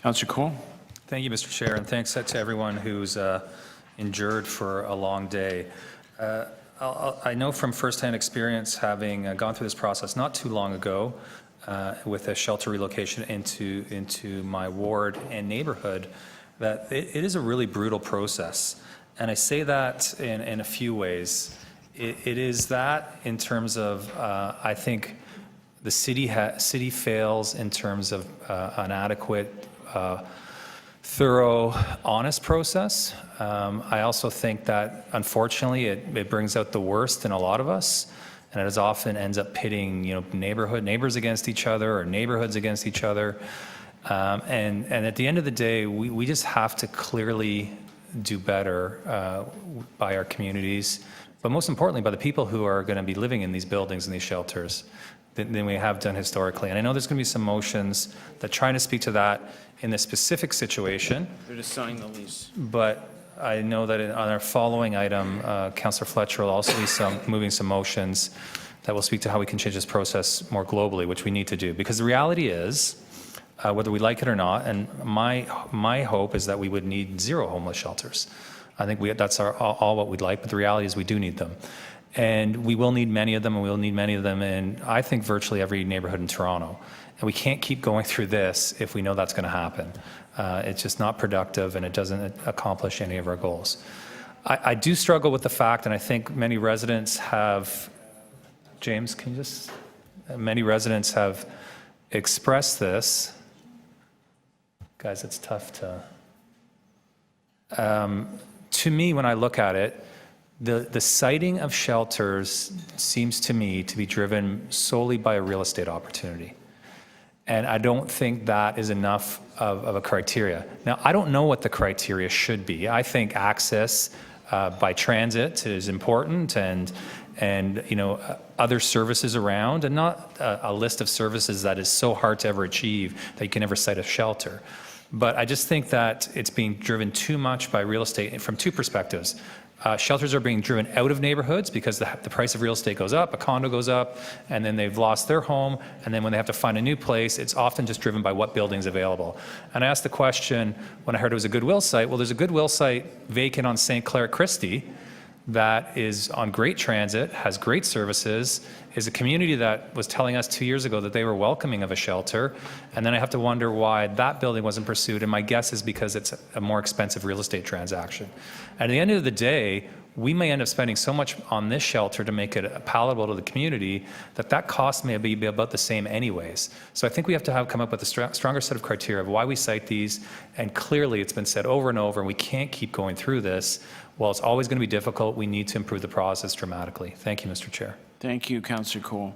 Councillor Colle. Thank you, Mr. Chair, and thanks to everyone who's endured for a long day. I know from firsthand experience, having gone through this process not too long ago with a shelter relocation into my ward and neighborhood, that it is a really brutal process. And I say that in a few ways. It is that in terms of, I think, the city fails in terms of an adequate, thorough, honest process. I also think that, unfortunately, it brings out the worst in a lot of us, and it often ends up pitting, neighbors against each other or neighborhoods against each other. And at the end of the day, we just have to clearly do better by our communities, but most importantly, by the people who are going to be living in these buildings and these shelters than we have done historically. And I know there's going to be some motions that try to speak to that in this specific situation. They're just signing the lease. But I know that on our following item, Councillor Fletcher will also be moving some motions that will speak to how we can change this process more globally, which we need to do. Because the reality is, whether we like it or not, and my hope is that we would need 0 homeless shelters. I think that's all what we'd like, but the reality is we do need them. And we will need many of them, and we will need many of them in, I think, virtually every neighborhood in Toronto. And we can't keep going through this if we know that's going to happen. It's just not productive, and it doesn't accomplish any of our goals. I do struggle with the fact, and I think many residents have, James, can you just, many residents have expressed this. Guys, it's tough to me, when I look at it, the siting of shelters seems to me to be driven solely by a real estate opportunity. And I don't think that is enough of a criteria. Now, I don't know what the criteria should be. I think access by transit is important, and other services around, and not a list of services that is so hard to ever achieve that you can never site a shelter. But I just think that it's being driven too much by real estate from 2 perspectives. Shelters are being driven out of neighborhoods because the price of real estate goes up, a condo goes up, and then they've lost their home, and then when they have to find a new place, it's often just driven by what building's available. And I asked the question when I heard it was a Goodwill site. Well, there's a Goodwill site vacant on St. Clair Christie that is on great transit, has great services, is a community that was telling us 2 years ago that they were welcoming of a shelter, and then I have to wonder why that building wasn't pursued, and my guess is because it's a more expensive real estate transaction. At the end of the day, we may end up spending so much on this shelter to make it palatable to the community that cost may be about the same anyways. So I think we have to come up with a stronger set of criteria of why we cite these, and clearly it's been said over and over, and we can't keep going through this. While it's always going to be difficult, we need to improve the process dramatically. Thank you, Mr. Chair. Thank you, Councillor Colle.